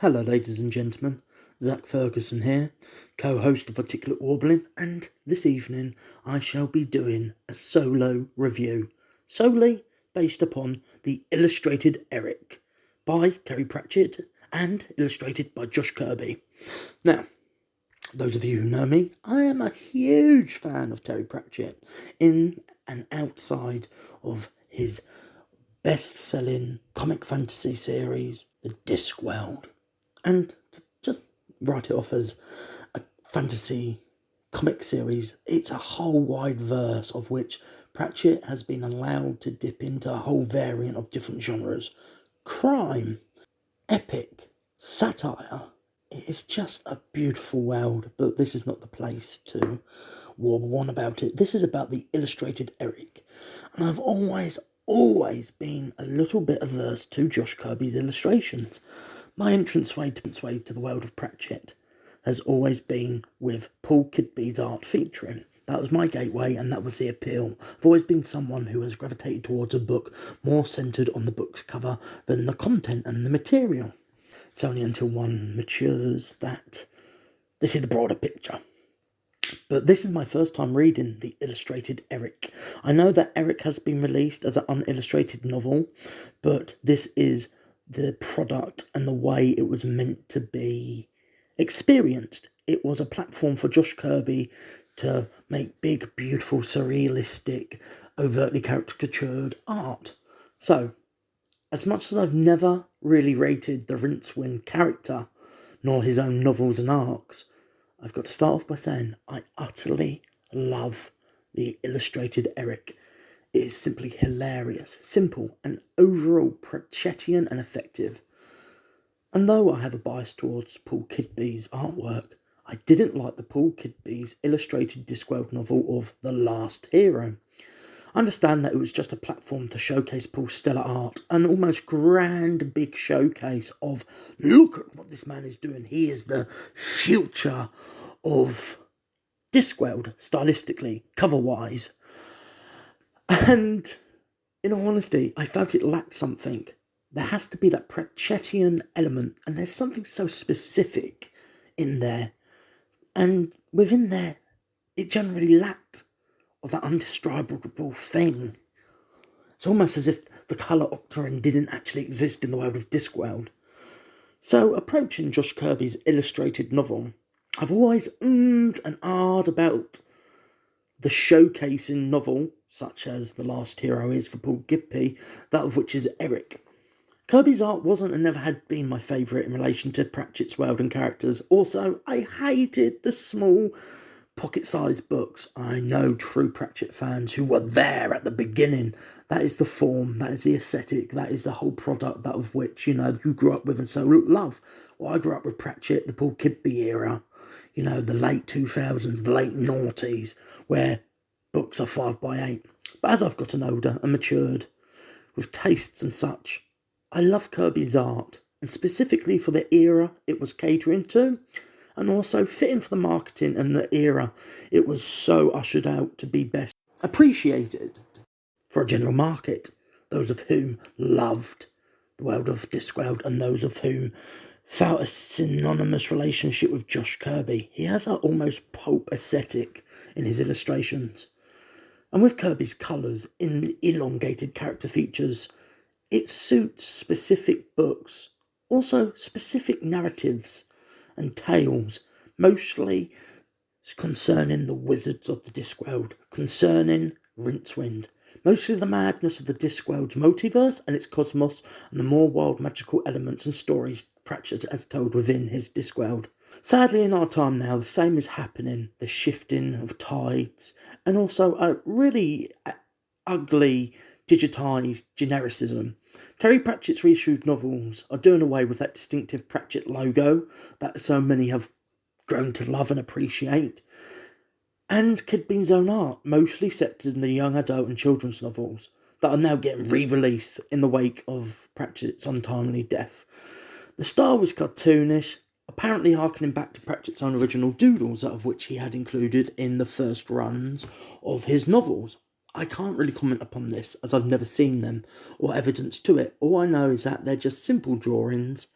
Hello, ladies and gentlemen. Zach Ferguson here, co-host of Articulate Warbling, and this evening I shall be doing a solo review, solely based upon the illustrated Eric by Terry Pratchett and illustrated by Josh Kirby. Now, those of you who know me, I am a huge fan of Terry Pratchett in and outside of his best-selling comic fantasy series, The Discworld. And to just write it off as a fantasy comic series, it's a whole wide verse of which Pratchett has been allowed to dip into a whole variant of different genres. Crime, epic, satire. It's just a beautiful world, but this is not the place to warble on about it. This is about the illustrated Eric. And I've always been a little bit averse to Josh Kirby's illustrations. My entranceway to the world of Pratchett has always been with Paul Kidby's art featuring. That was my gateway, and that was the appeal. I've always been someone who has gravitated towards a book more centred on the book's cover than the content and the material. It's only until one matures that they see the broader picture. But this is my first time reading the illustrated Eric. I know that Eric has been released as an unillustrated novel, but this is the product and the way it was meant to be experienced. It was a platform for Josh Kirby to make big, beautiful, surrealistic, overtly caricatured art. So, as much as I've never really rated the Rincewind character, nor his own novels and arcs, I've got to start off by saying I utterly love the illustrated Eric. It is simply hilarious, simple, and overall Pratchettian and effective. And though I have a bias towards Paul Kidby's artwork, I didn't like the Paul Kidby's illustrated Discworld novel of The Last Hero. I understand that it was just a platform to showcase Paul's stellar art, an almost grand big showcase of, look at what this man is doing. He is the future of Discworld, stylistically, cover-wise. And in all honesty, I felt it lacked something. There has to be that Pratchettian element, and there's something so specific in there. And within there, it generally lacked of that undescribable thing. It's almost as if the colour octarine didn't actually exist in the world of Discworld. So, approaching Josh Kirby's illustrated novel, I've always and ahed about the showcasing novel, such as The Last Hero is for Paul Kidby, that of which is Eric. Kirby's art wasn't and never had been my favourite in relation to Pratchett's world and characters. Also, I hated the small, pocket-sized books. I know true Pratchett fans who were there at the beginning. That is the form, that is the aesthetic, that is the whole product, that of which, you grew up with and so love. Well, I grew up with Pratchett, the Paul Kidby era, the late 2000s, the late noughties, where books are 5x8. But as I've gotten older and matured, with tastes and such, I love Kirby's art, and specifically for the era it was catering to, and also fitting for the marketing and the era it was so ushered out to be best appreciated for a general market, those of whom loved the world of Discworld and those of whom felt a synonymous relationship with Josh Kirby. He has an almost pulp aesthetic in his illustrations. And with Kirby's colours in elongated character features, it suits specific books, also specific narratives and tales, mostly concerning the wizards of the Discworld, concerning Rincewind, mostly the madness of the Discworld's multiverse and its cosmos, and the more wild magical elements and stories Pratchett has told within his Discworld. Sadly, in our time now, the same is happening, the shifting of tides, and also a really ugly digitised genericism. Terry Pratchett's reissued novels are doing away with that distinctive Pratchett logo that so many have grown to love and appreciate. And Kidby's own art, mostly set in the young adult and children's novels, that are now getting re-released in the wake of Pratchett's untimely death. The style was cartoonish, apparently harkening back to Pratchett's own original doodles, of which he had included in the first runs of his novels. I can't really comment upon this, as I've never seen them, or evidence to it. All I know is that they're just simple drawings,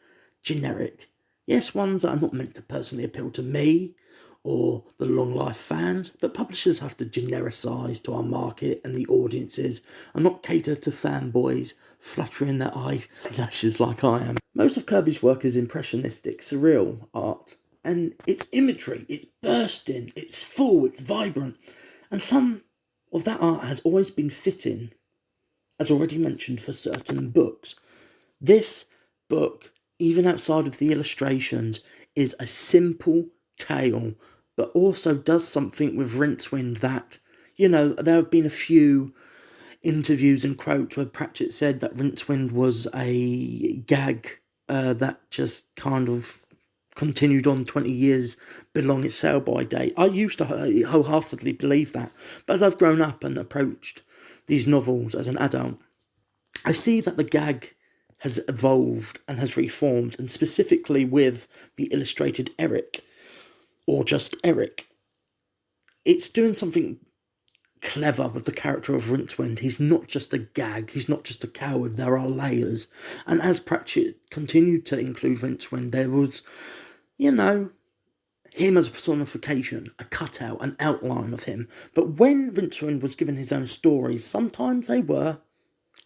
generic. Yes, ones that are not meant to personally appeal to me or the long life fans, but publishers have to genericise to our market and the audiences and not cater to fanboys fluttering their eyelashes like I am. Most of Kirby's work is impressionistic, surreal art, and its imagery, it's bursting, it's full, it's vibrant, and some of that art has always been fitting, as already mentioned, for certain books. This book, even outside of the illustrations, is a simple tale, but also does something with Rincewind that, there have been a few interviews and quotes where Pratchett said that Rincewind was a gag that just kind of continued on 20 years belong its sell-by date. I used to wholeheartedly believe that, but as I've grown up and approached these novels as an adult, I see that the gag has evolved and has reformed, and specifically with the illustrated Eric, or just Eric. It's doing something clever with the character of Rincewind. He's not just a gag, he's not just a coward, there are layers. And as Pratchett continued to include Rincewind, there was, him as a personification, a cutout, an outline of him. But when Rincewind was given his own stories, sometimes they were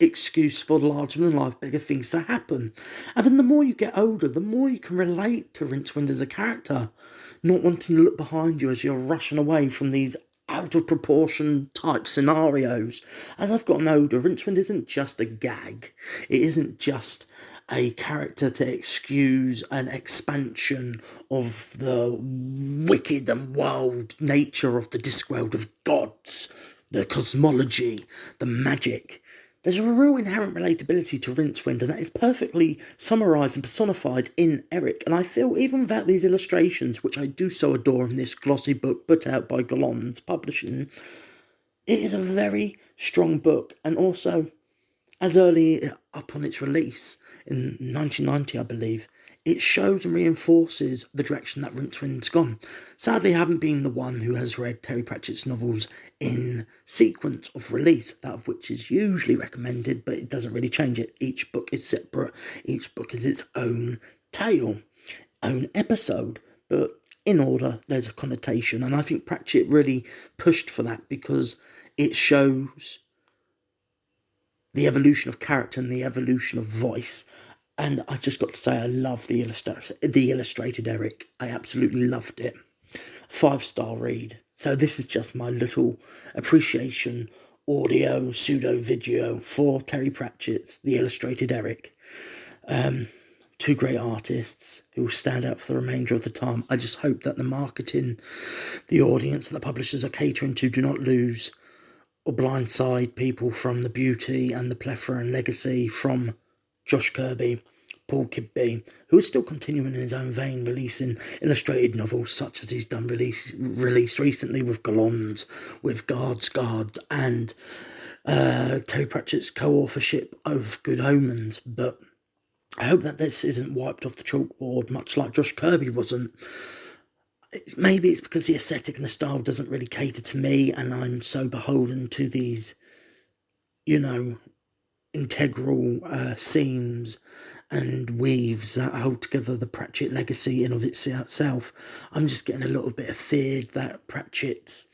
excuse for larger-than-life bigger things to happen. And then the more you get older, the more you can relate to Rincewind as a character, not wanting to look behind you as you're rushing away from these out-of-proportion type scenarios. As I've gotten older, Rincewind isn't just a gag. It isn't just a character to excuse an expansion of the wicked and wild nature of the Discworld of gods, the cosmology, the magic. There's a real inherent relatability to Rincewind, and that is perfectly summarised and personified in Eric. And I feel even without these illustrations, which I do so adore in this glossy book put out by Gollon's Publishing, it is a very strong book. And also, as early up on its release in 1990, I believe, it shows and reinforces the direction that Rincewind's gone. Sadly, I haven't been the one who has read Terry Pratchett's novels in sequence of release, that of which is usually recommended, but it doesn't really change it. Each book is separate, each book is its own tale, own episode, but in order, there's a connotation, and I think Pratchett really pushed for that because it shows the evolution of character and the evolution of voice. And I just got to say, I love the illustrated Eric. I absolutely loved it. 5-star read. So this is just my little appreciation audio pseudo video for Terry Pratchett's The Illustrated Eric. Two great artists who will stand out for the remainder of the time. I just hope that the marketing, the audience that the publishers are catering to do not lose or blindside people from the beauty and the plethora and legacy from Josh Kirby, Paul Kidby, who is still continuing in his own vein, releasing illustrated novels such as he's done released recently with Gollon's, with Guards, and Terry Pratchett's co-authorship of Good Omens. But I hope that this isn't wiped off the chalkboard, much like Josh Kirby wasn't. Maybe it's because the aesthetic and the style doesn't really cater to me, and I'm so beholden to these, integral seams and weaves that hold together the Pratchett legacy in of itself. I'm just getting a little bit of feared that Pratchett's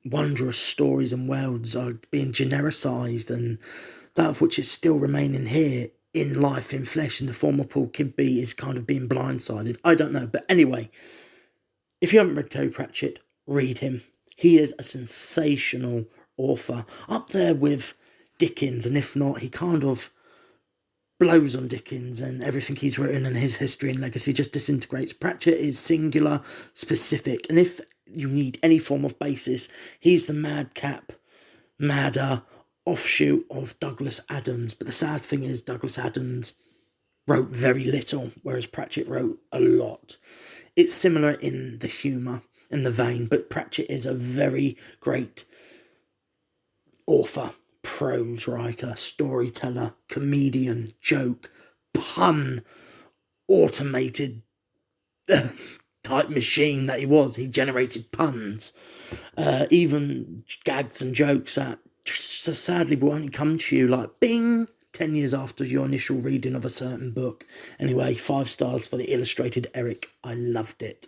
wondrous stories and worlds are being genericised, and that of which is still remaining here in life, in flesh, in the form of Paul Kidby, is kind of being blindsided. I don't know, but anyway, if you haven't read Terry Pratchett, read him. He is a sensational author, up there with Dickens, and if not, he kind of blows on Dickens, and everything he's written and his history and legacy just disintegrates. Pratchett is singular, specific, and if you need any form of basis, he's the madder offshoot of Douglas Adams. But the sad thing is, Douglas Adams wrote very little, whereas Pratchett wrote a lot. It's similar in the humour, in the vein, but Pratchett is a very great author, prose writer, storyteller, comedian, joke, pun, automated type machine that he was. He generated puns, even gags and jokes that sadly will only come to you like bing, 10 years after your initial reading of a certain book. Anyway, 5 stars for the illustrated Eric. I loved it.